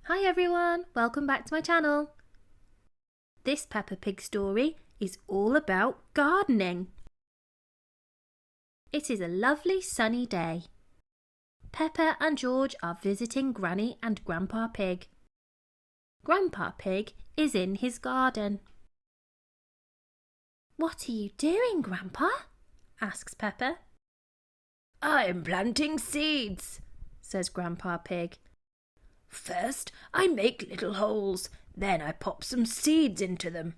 Hi everyone, welcome back to my channel. This Peppa Pig story is all about gardening. It is a lovely sunny day. Peppa and George are visiting Granny and Grandpa Pig. Grandpa Pig is in his garden. "What are you doing, Grandpa?" asks Peppa. "I'm planting seeds," says Grandpa Pig. "First I make little holes, then I pop some seeds into them.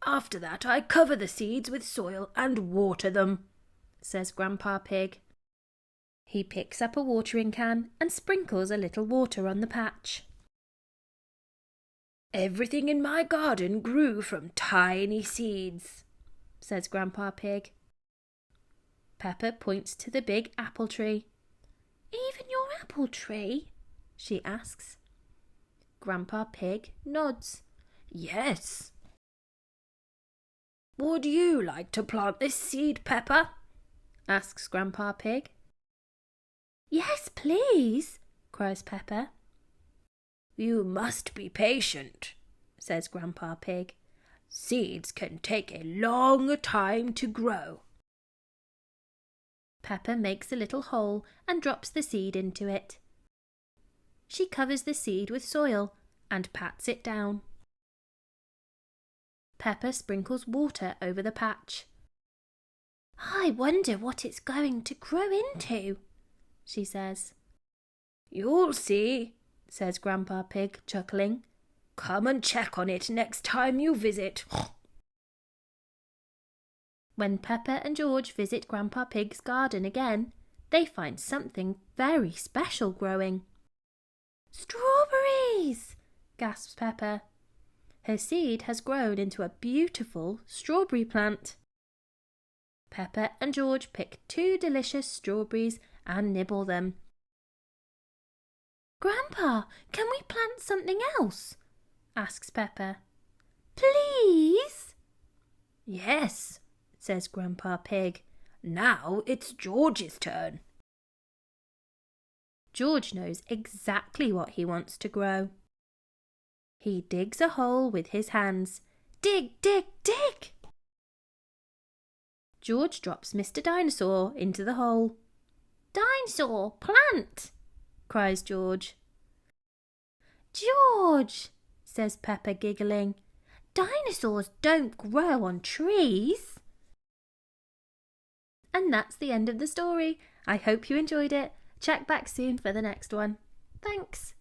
After that I cover the seeds with soil and water them," says Grandpa Pig. He picks up a watering can and sprinkles a little water on the patch. "Everything in my garden grew from tiny seeds," says Grandpa Pig. Peppa points to the big apple tree. "Even your apple tree?" she asks. Grandpa Pig nods. "Yes." "Would you like to plant this seed, Peppa?" asks Grandpa Pig. "Yes, please," cries Peppa. "You must be patient," says Grandpa Pig. "Seeds can take a long time to grow." Peppa makes a little hole and drops the seed into it. She covers the seed with soil and pats it down. Peppa sprinkles water over the patch. "I wonder what it's going to grow into," she says. "You'll see," says Grandpa Pig, chuckling. "Come and check on it next time you visit." When Peppa and George visit Grandpa Pig's garden again, they find something very special growing. "Strawberries!" gasps Peppa. Her seed has grown into a beautiful strawberry plant. Peppa and George pick 2 delicious strawberries and nibble them. "Grandpa, can we plant something else?" asks Peppa. "Please?" "Yes," says Grandpa Pig. "Now it's George's turn." George knows exactly what he wants to grow. He digs a hole with his hands. Dig, dig, dig! George drops Mr. Dinosaur into the hole. "Dinosaur, plant!" cries George. "George," says Peppa, giggling, "dinosaurs don't grow on trees." And that's the end of the story. I hope you enjoyed it. Check back soon for the next one. Thanks.